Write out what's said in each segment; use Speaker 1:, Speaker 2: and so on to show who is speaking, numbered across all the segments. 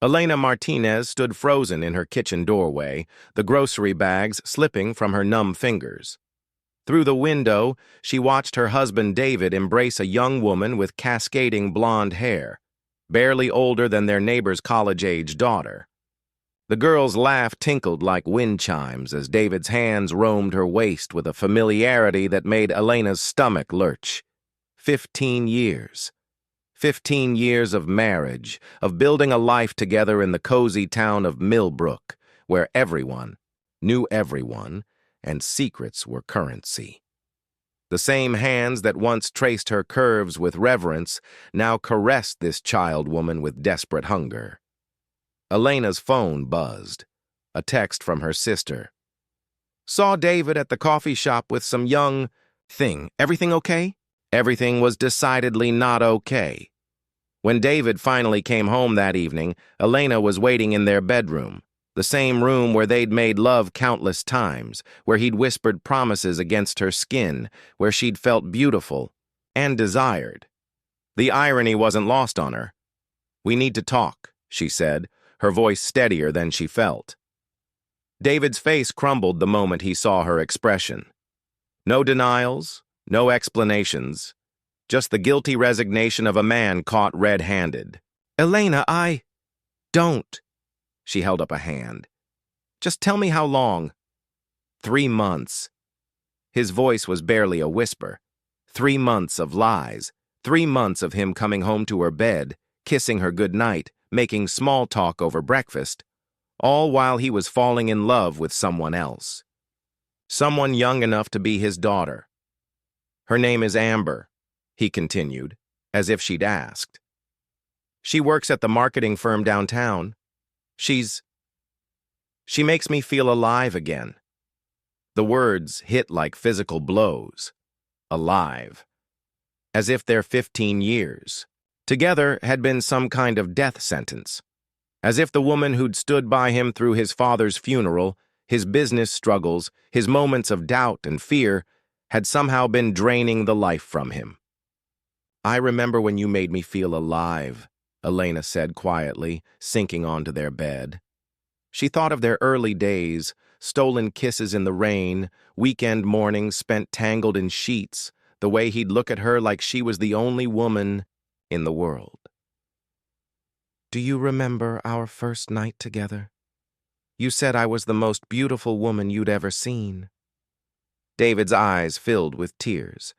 Speaker 1: Elena Martinez stood frozen in her kitchen doorway, the grocery bags slipping from her numb fingers. Through the window, she watched her husband David embrace a young woman with cascading blonde hair, barely older than their neighbor's college-age daughter. The girl's laugh tinkled like wind chimes as David's hands roamed her waist with a familiarity that made Elena's stomach lurch. 15 years. 15 years of marriage, of building a life together in the cozy town of Millbrook, where everyone knew everyone, and secrets were currency. The same hands that once traced her curves with reverence now caressed this child woman with desperate hunger. Elena's phone buzzed. A text from her sister. Saw David at the coffee shop with some young thing. Everything okay? Everything was decidedly not okay. When David finally came home that evening, Elena was waiting in their bedroom, the same room where they'd made love countless times, where he'd whispered promises against her skin, where she'd felt beautiful and desired. The irony wasn't lost on her. "We need to talk," she said, her voice steadier than she felt. David's face crumbled the moment he saw her expression. No denials, no explanations, just the guilty resignation of a man caught red-handed. "Elena, don't." She held up a hand. "Just tell me how long." 3 months. His voice was barely a whisper. 3 months of lies. 3 months of him coming home to her bed, kissing her goodnight, making small talk over breakfast, all while he was falling in love with someone else. Someone young enough to be his daughter. "Her name is Amber," he continued, as if she'd asked. "She works at the marketing firm downtown. She makes me feel alive again." The words hit like physical blows. Alive. As if their 15 years together had been some kind of death sentence. As if the woman who'd stood by him through his father's funeral, his business struggles, his moments of doubt and fear, had somehow been draining the life from him. "I remember when you made me feel alive," Elena said quietly, sinking onto their bed. She thought of their early days, stolen kisses in the rain, weekend mornings spent tangled in sheets, the way he'd look at her like she was the only woman in the world. "Do you remember our first night together? You said I was the most beautiful woman you'd ever seen." David's eyes filled with tears,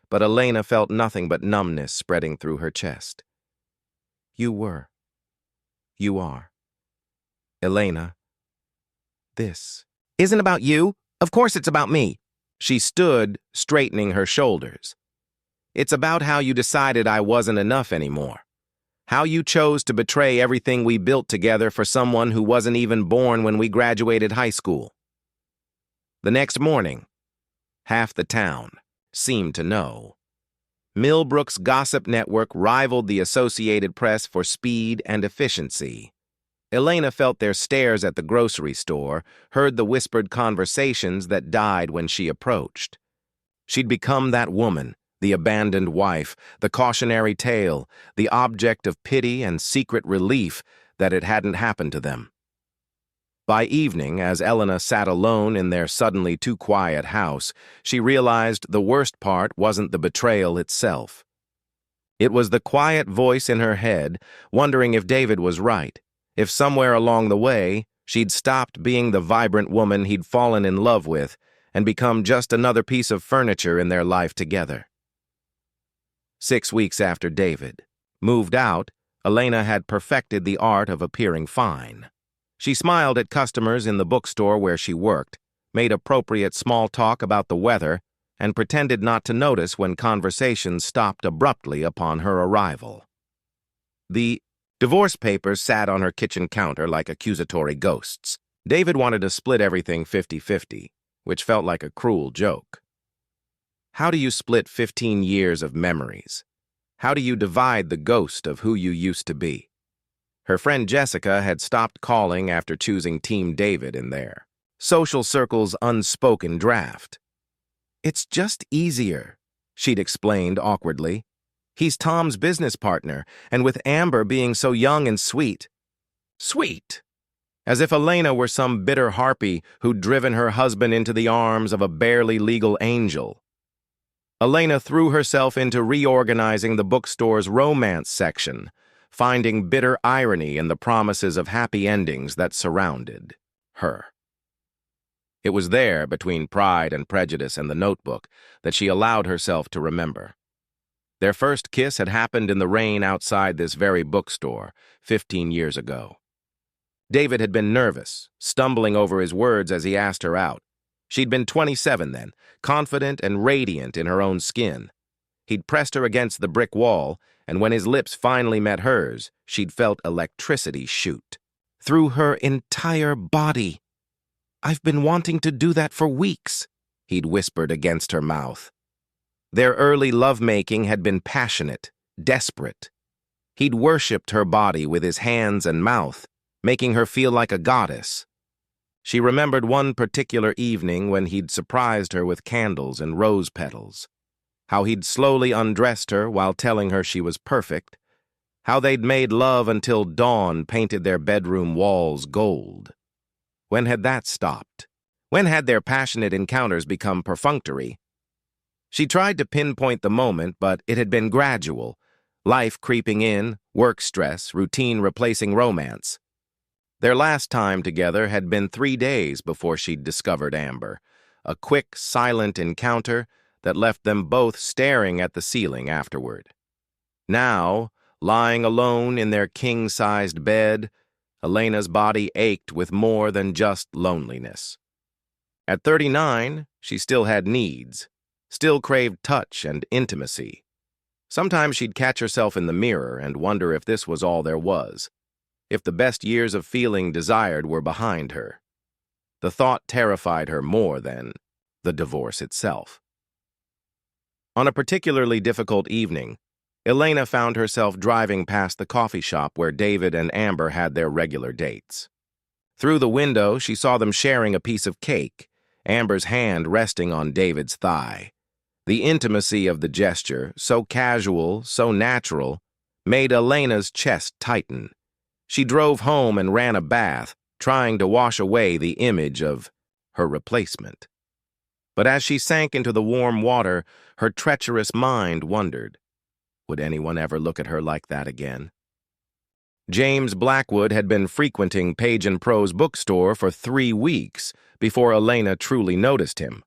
Speaker 1: but Elena felt nothing but numbness spreading through her chest. "You were. You are. Elena, this isn't about you. Of course it's about me." She stood, straightening her shoulders. "It's about how you decided I wasn't enough anymore. How you chose to betray everything we built together for someone who wasn't even born when we graduated high school." The next morning, half the town seemed to know. Millbrook's gossip network rivaled the Associated Press for speed and efficiency. Elena felt their stares at the grocery store, heard the whispered conversations that died when she approached. She'd become that woman, the abandoned wife, the cautionary tale, the object of pity and secret relief that it hadn't happened to them. By evening, as Elena sat alone in their suddenly too quiet house, she realized the worst part wasn't the betrayal itself. It was the quiet voice in her head, wondering if David was right, if somewhere along the way she'd stopped being the vibrant woman he'd fallen in love with and become just another piece of furniture in their life together. 6 weeks after David moved out, Elena had perfected the art of appearing fine. She smiled at customers in the bookstore where she worked, made appropriate small talk about the weather, and pretended not to notice when conversations stopped abruptly upon her arrival. The divorce papers sat on her kitchen counter like accusatory ghosts. David wanted to split everything 50-50, which felt like a cruel joke. How do you split 15 years of memories? How do you divide the ghost of who you used to be? Her friend Jessica had stopped calling after choosing Team David in their social circle's unspoken draft. "It's just easier," she'd explained awkwardly. "He's Tom's business partner, and with Amber being so young and sweet." Sweet. As if Elena were some bitter harpy who'd driven her husband into the arms of a barely legal angel. Elena threw herself into reorganizing the bookstore's romance section, finding bitter irony in the promises of happy endings that surrounded her. It was there, between Pride and Prejudice and the notebook, that she allowed herself to remember. Their first kiss had happened in the rain outside this very bookstore 15 years ago. David had been nervous, stumbling over his words as he asked her out. She'd been 27 then, confident and radiant in her own skin. He'd pressed her against the brick wall, and when his lips finally met hers, she'd felt electricity shoot through her entire body. "I've been wanting to do that for weeks," he'd whispered against her mouth. Their early lovemaking had been passionate, desperate. He'd worshipped her body with his hands and mouth, making her feel like a goddess. She remembered one particular evening when he'd surprised her with candles and rose petals, how he'd slowly undressed her while telling her she was perfect, how they'd made love until dawn painted their bedroom walls gold. When had that stopped? When had their passionate encounters become perfunctory? She tried to pinpoint the moment, but it had been gradual, life creeping in, work stress, routine replacing romance. Their last time together had been 3 days before she'd discovered Amber, a quick, silent encounter that left them both staring at the ceiling afterward. Now, lying alone in their king-sized bed, Elena's body ached with more than just loneliness. At 39, she still had needs, still craved touch and intimacy. Sometimes she'd catch herself in the mirror and wonder if this was all there was, if the best years of feeling desired were behind her. The thought terrified her more than the divorce itself. On a particularly difficult evening, Elena found herself driving past the coffee shop where David and Amber had their regular dates. Through the window, she saw them sharing a piece of cake, Amber's hand resting on David's thigh. The intimacy of the gesture, so casual, so natural, made Elena's chest tighten. She drove home and ran a bath, trying to wash away the image of her replacement. But as she sank into the warm water, her treacherous mind wondered, would anyone ever look at her like that again? James Blackwood had been frequenting Page & Pro's bookstore for 3 weeks before Elena truly noticed him.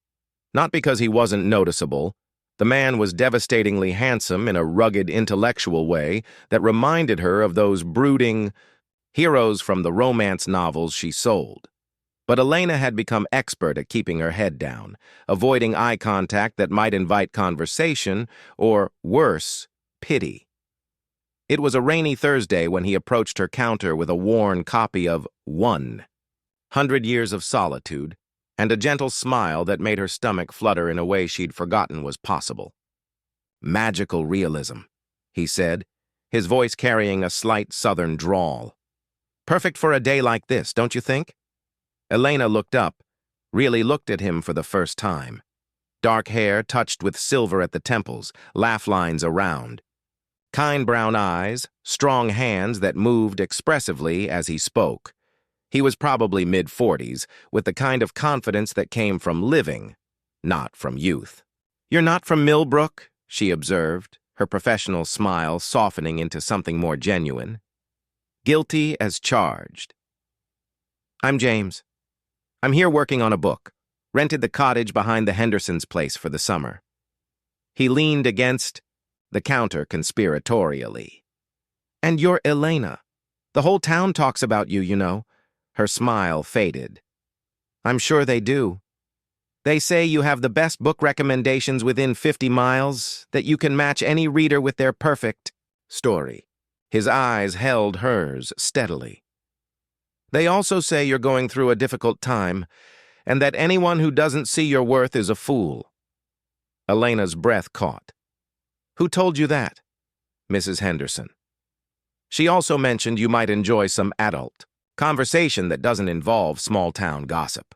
Speaker 1: Not because he wasn't noticeable. The man was devastatingly handsome in a rugged intellectual way that reminded her of those brooding heroes from the romance novels she sold. But Elena had become expert at keeping her head down, avoiding eye contact that might invite conversation, or, worse, pity. It was a rainy Thursday when he approached her counter with a worn copy of 100 Years of Solitude, and a gentle smile that made her stomach flutter in a way she'd forgotten was possible. "Magical realism," he said, his voice carrying a slight southern drawl. "Perfect for a day like this, don't you think?" Elena looked up, really looked at him for the first time. Dark hair touched with silver at the temples, laugh lines around. Kind brown eyes, strong hands that moved expressively as he spoke. He was probably mid-40s, with the kind of confidence that came from living, not from youth. "You're not from Millbrook?" she observed, her professional smile softening into something more genuine. Guilty as charged. "I'm James. I'm here working on a book. Rented the cottage behind the Hendersons' place for the summer." He leaned against the counter conspiratorially. "And you're Elena. The whole town talks about you, you know." Her smile faded. "I'm sure they do. They say you have the best book recommendations within 50 miles, that you can match any reader with their perfect story." His eyes held hers steadily. "They also say you're going through a difficult time, and that anyone who doesn't see your worth is a fool." Elena's breath caught. "Who told you that?" "Mrs. Henderson. She also mentioned you might enjoy some adult conversation that doesn't involve small-town gossip."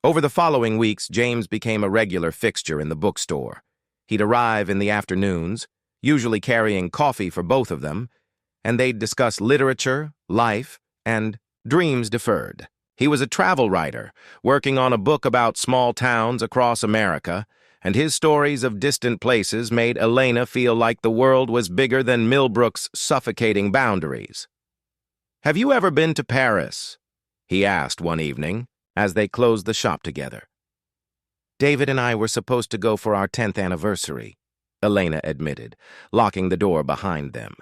Speaker 1: Over the following weeks, James became a regular fixture in the bookstore. He'd arrive in the afternoons, usually carrying coffee for both of them, and they'd discuss literature, life, and dreams deferred. He was a travel writer, working on a book about small towns across America, and his stories of distant places made Elena feel like the world was bigger than Millbrook's suffocating boundaries. "Have you ever been to Paris?" he asked one evening, as they closed the shop together. "David and I were supposed to go for our 10th anniversary," Elena admitted, locking the door behind them.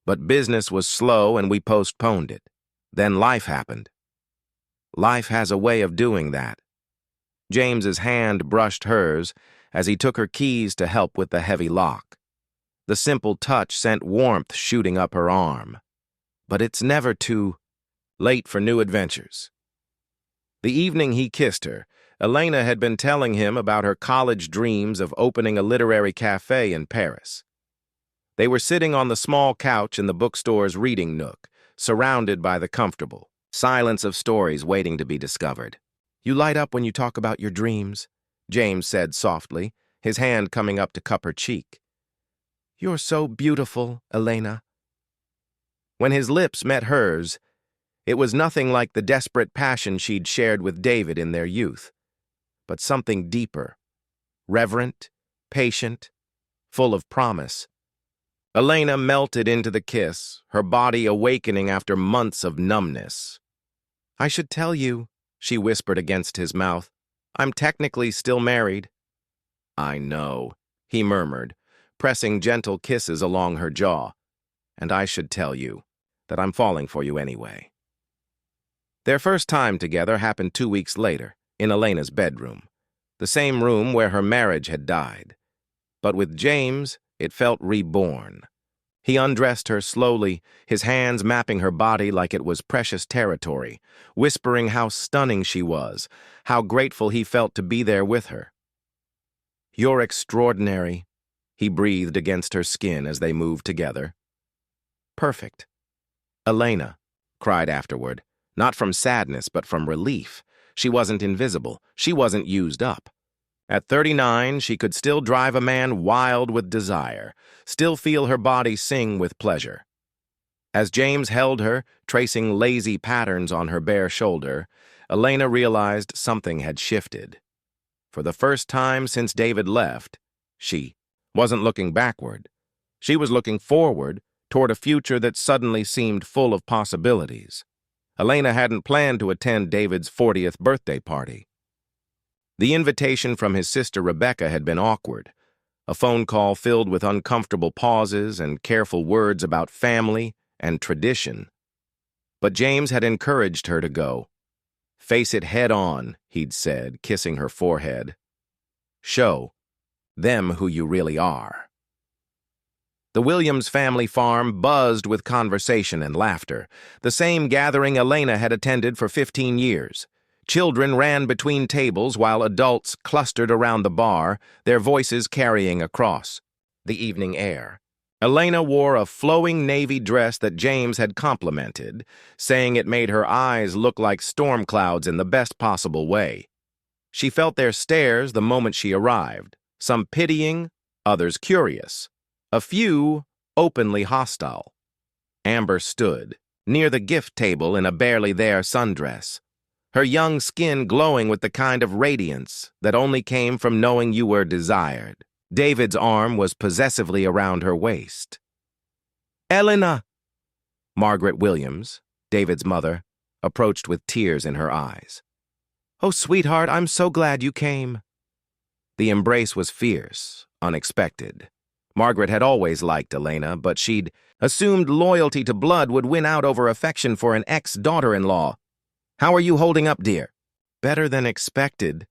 Speaker 1: "But business was slow and we postponed it. Then life happened." "Life has a way of doing that." James's hand brushed hers as he took her keys to help with the heavy lock. The simple touch sent warmth shooting up her arm. But it's never too late for new adventures. The evening he kissed her, Elena had been telling him about her college dreams of opening a literary cafe in Paris. They were sitting on the small couch in the bookstore's reading nook, surrounded by the comfortable silence of stories waiting to be discovered. "You light up when you talk about your dreams," James said softly, his hand coming up to cup her cheek. "You're so beautiful, Elena." When his lips met hers, it was nothing like the desperate passion she'd shared with David in their youth, but something deeper, reverent, patient, full of promise. Elena melted into the kiss, her body awakening after months of numbness. "I should tell you," she whispered against his mouth, "I'm technically still married." "I know," he murmured, pressing gentle kisses along her jaw. "And I should tell you that I'm falling for you anyway." Their first time together happened 2 weeks later, in Elena's bedroom, the same room where her marriage had died. But with James, it felt reborn. He undressed her slowly, his hands mapping her body like it was precious territory, whispering how stunning she was, how grateful he felt to be there with her. "You're extraordinary," he breathed against her skin as they moved together. "Perfect." Elena cried afterward, not from sadness but from relief. She wasn't invisible. She wasn't used up. At 39, she could still drive a man wild with desire, still feel her body sing with pleasure. As James held her, tracing lazy patterns on her bare shoulder, Elena realized something had shifted. For the first time since David left, she wasn't looking backward. She was looking forward toward a future that suddenly seemed full of possibilities. Elena hadn't planned to attend David's 40th birthday party. The invitation from his sister Rebecca had been awkward, a phone call filled with uncomfortable pauses and careful words about family and tradition. But James had encouraged her to go. "Face it head on," he'd said, kissing her forehead. "Show them who you really are." The Williams family farm buzzed with conversation and laughter, the same gathering Elena had attended for 15 years. Children ran between tables while adults clustered around the bar, their voices carrying across the evening air. Elena wore a flowing navy dress that James had complimented, saying it made her eyes look like storm clouds in the best possible way. She felt their stares the moment she arrived, some pitying, others curious, a few openly hostile. Amber stood near the gift table in a barely there sundress, her young skin glowing with the kind of radiance that only came from knowing you were desired. David's arm was possessively around her waist. "Elena!" Margaret Williams, David's mother, approached with tears in her eyes. "Oh, sweetheart, I'm so glad you came." The embrace was fierce, unexpected. Margaret had always liked Elena, but she'd assumed loyalty to blood would win out over affection for an ex-daughter-in-law. "How are you holding up, dear?" "Better than expected,"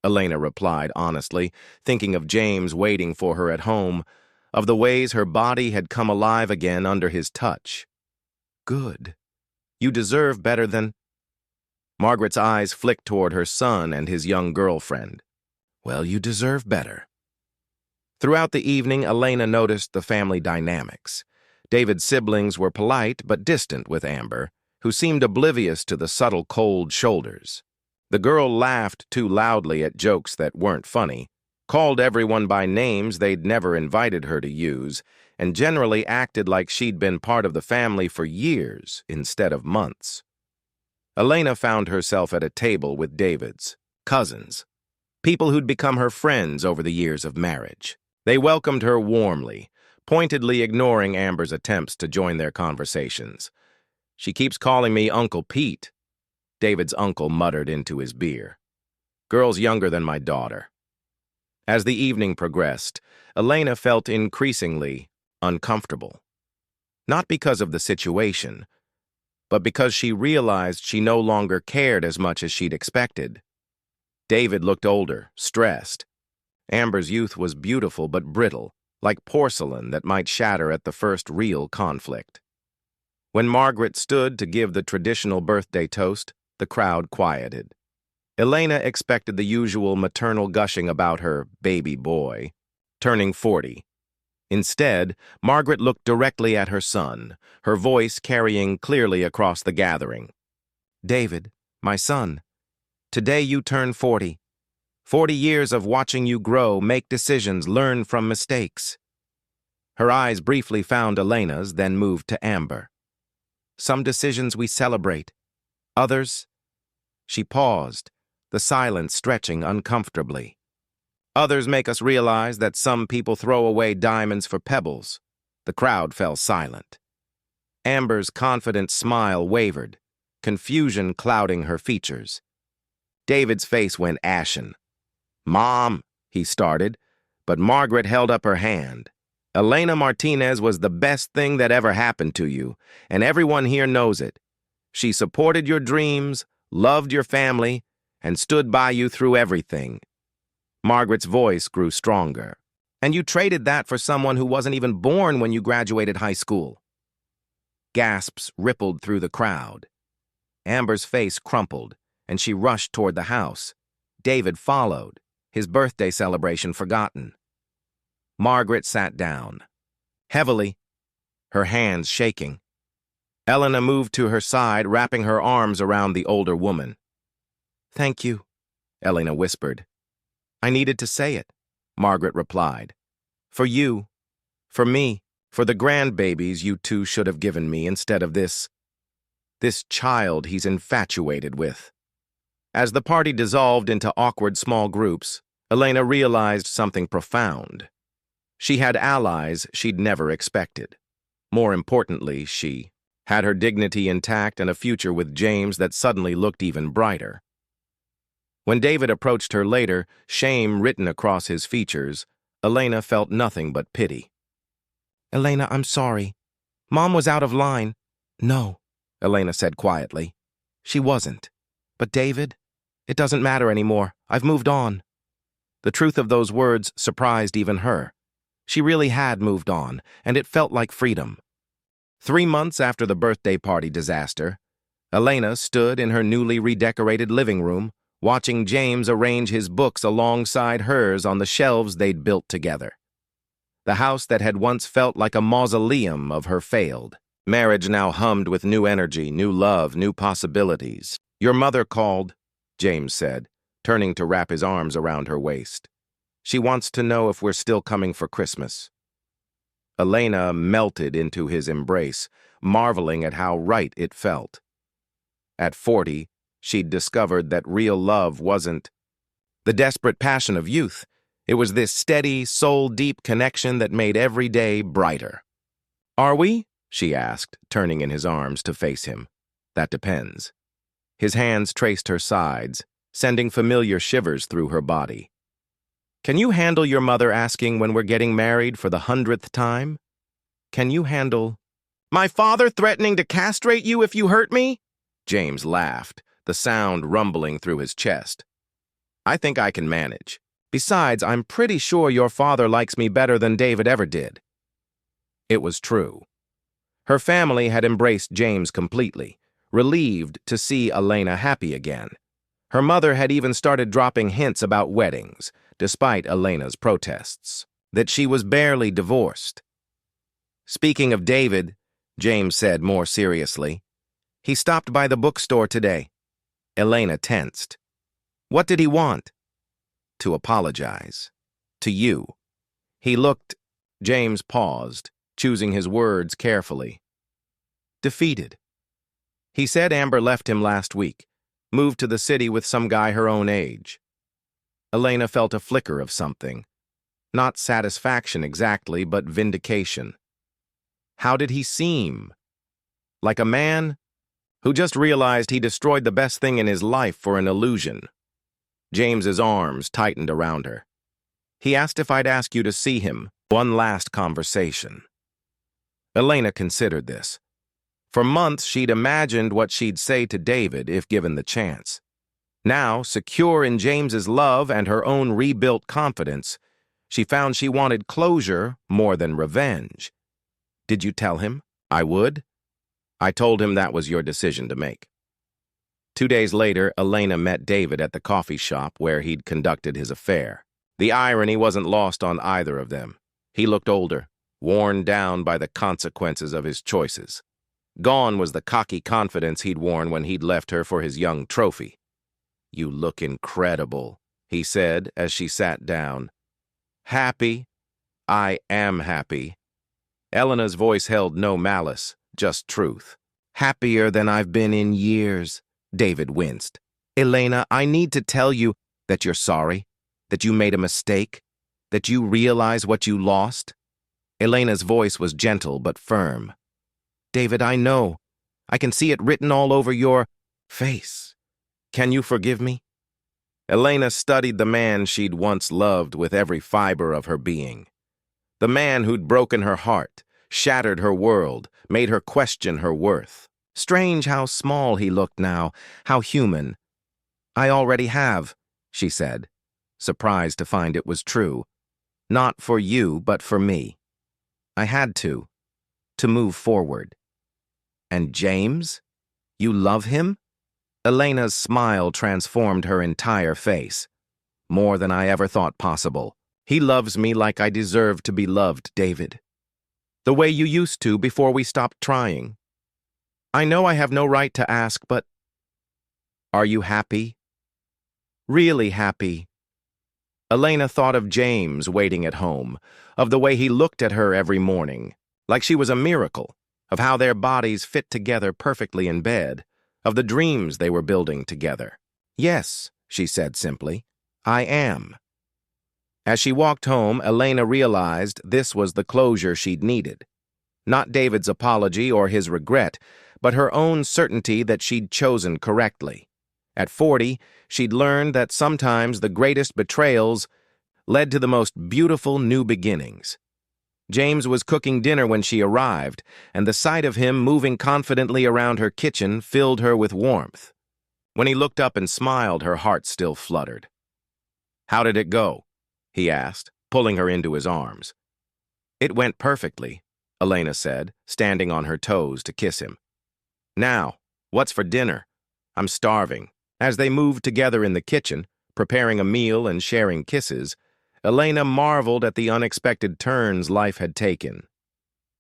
Speaker 1: Elena replied honestly, thinking of James waiting for her at home, of the ways her body had come alive again under his touch. "Good. You deserve better than—" Margaret's eyes flicked toward her son and his young girlfriend. "Well, you deserve better." Throughout the evening, Elena noticed the family dynamics. David's siblings were polite but distant with Amber, who seemed oblivious to the subtle cold shoulders. The girl laughed too loudly at jokes that weren't funny, called everyone by names they'd never invited her to use, and generally acted like she'd been part of the family for years instead of months. Elena found herself at a table with David's cousins, people who'd become her friends over the years of marriage. They welcomed her warmly, pointedly ignoring Amber's attempts to join their conversations. "She keeps calling me Uncle Pete," David's uncle muttered into his beer. "Girl's younger than my daughter." As the evening progressed, Elena felt increasingly uncomfortable. Not because of the situation, but because she realized she no longer cared as much as she'd expected. David looked older, stressed. Amber's youth was beautiful but brittle, like porcelain that might shatter at the first real conflict. When Margaret stood to give the traditional birthday toast, the crowd quieted. Elena expected the usual maternal gushing about her baby boy, turning 40. Instead, Margaret looked directly at her son, her voice carrying clearly across the gathering. "David, my son, today you turn 40. 40 years of watching you grow, make decisions, learn from mistakes." Her eyes briefly found Elena's, then moved to Amber. "Some decisions we celebrate. Others—" She paused, the silence stretching uncomfortably. "Others make us realize that some people throw away diamonds for pebbles." The crowd fell silent. Amber's confident smile wavered, confusion clouding her features. David's face went ashen. "Mom," he started, but Margaret held up her hand. "Elena Martinez was the best thing that ever happened to you, and everyone here knows it. She supported your dreams, loved your family, and stood by you through everything." Margaret's voice grew stronger. "And you traded that for someone who wasn't even born when you graduated high school." Gasps rippled through the crowd. Amber's face crumpled, and she rushed toward the house. David followed, his birthday celebration forgotten. Margaret sat down, heavily, her hands shaking. Elena moved to her side, wrapping her arms around the older woman. "Thank you," Elena whispered. "I needed to say it," Margaret replied. "For you, for me, for the grandbabies you two should have given me instead of this child he's infatuated with." As the party dissolved into awkward small groups, Elena realized something profound. She had allies she'd never expected. More importantly, she had her dignity intact and a future with James that suddenly looked even brighter. When David approached her later, shame written across his features, Elena felt nothing but pity. "Elena, I'm sorry. Mom was out of line." "No," Elena said quietly. "She wasn't. But David, it doesn't matter anymore. I've moved on." The truth of those words surprised even her. She really had moved on, and it felt like freedom. 3 months after the birthday party disaster, Elena stood in her newly redecorated living room, watching James arrange his books alongside hers on the shelves they'd built together. The house that had once felt like a mausoleum of her failed marriage now hummed with new energy, new love, new possibilities. "Your mother called," James said, turning to wrap his arms around her waist. "She wants to know if we're still coming for Christmas." Elena melted into his embrace, marveling at how right it felt. At 40, she'd discovered that real love wasn't the desperate passion of youth. It was this steady, soul-deep connection that made every day brighter. "Are we?" she asked, turning in his arms to face him. "That depends." His hands traced her sides, sending familiar shivers through her body. "Can you handle your mother asking when we're getting married for the 100th time? Can you handle—" "My father threatening to castrate you if you hurt me?" James laughed, the sound rumbling through his chest. "I think I can manage. Besides, I'm pretty sure your father likes me better than David ever did." It was true. Her family had embraced James completely, relieved to see Elena happy again. Her mother had even started dropping hints about weddings, despite Elena's protests, that she was barely divorced. "Speaking of David," James said more seriously, "he stopped by the bookstore today." Elena tensed. "What did he want?" "To apologize. To you." He looked. James paused, choosing his words carefully. Defeated. He said Amber left him last week, moved to the city with some guy her own age. Elena felt a flicker of something. Not satisfaction exactly, but vindication. How did he seem? Like a man who just realized he destroyed the best thing in his life for an illusion. James's arms tightened around her. He asked if I'd ask you to see him. One last conversation. Elena considered this. For months, she'd imagined what she'd say to David if given the chance. Now, secure in James's love and her own rebuilt confidence, she found she wanted closure more than revenge. Did you tell him? I would. I told him that was your decision to make. 2 days later, Elena met David at the coffee shop where he'd conducted his affair. The irony wasn't lost on either of them. He looked older, worn down by the consequences of his choices. Gone was the cocky confidence he'd worn when he'd left her for his young trophy. You look incredible, he said as she sat down. Happy? I am happy. Elena's voice held no malice, just truth. Happier than I've been in years. David winced. Elena, I need to tell you that you're sorry, that you made a mistake, that you realize what you lost. Elena's voice was gentle but firm. David, I know. I can see it written all over your face. Can you forgive me? Elena studied the man she'd once loved with every fiber of her being. The man who'd broken her heart, shattered her world, made her question her worth. Strange how small he looked now, how human. I already have, she said, surprised to find it was true. Not for you, but for me. I had to move forward. And James? You love him? Elena's smile transformed her entire face. More than I ever thought possible. He loves me like I deserve to be loved, David. The way you used to before we stopped trying. I know I have no right to ask, but are you happy? Really happy? Elena thought of James waiting at home, of the way he looked at her every morning, like she was a miracle, of how their bodies fit together perfectly in bed, of the dreams they were building together. Yes, she said simply, I am. As she walked home, Elena realized this was the closure she'd needed. Not David's apology or his regret, but her own certainty that she'd chosen correctly. At 40, she'd learned that sometimes the greatest betrayals led to the most beautiful new beginnings. James was cooking dinner when she arrived, and the sight of him moving confidently around her kitchen filled her with warmth. When he looked up and smiled, her heart still fluttered. How did it go? He asked, pulling her into his arms. It went perfectly, Elena said, standing on her toes to kiss him. Now, what's for dinner? I'm starving. As they moved together in the kitchen, preparing a meal and sharing kisses, Elena marveled at the unexpected turns life had taken.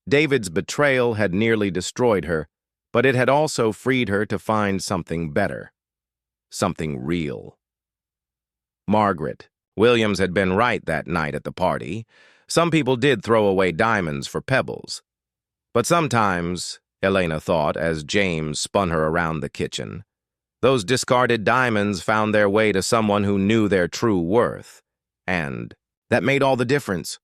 Speaker 1: David's betrayal had nearly destroyed her, but it had also freed her to find something better. Something real. Margaret. Williams had been right that night at the party. Some people did throw away diamonds for pebbles. But sometimes, Elena thought as James spun her around the kitchen, those discarded diamonds found their way to someone who knew their true worth. And that made all the difference.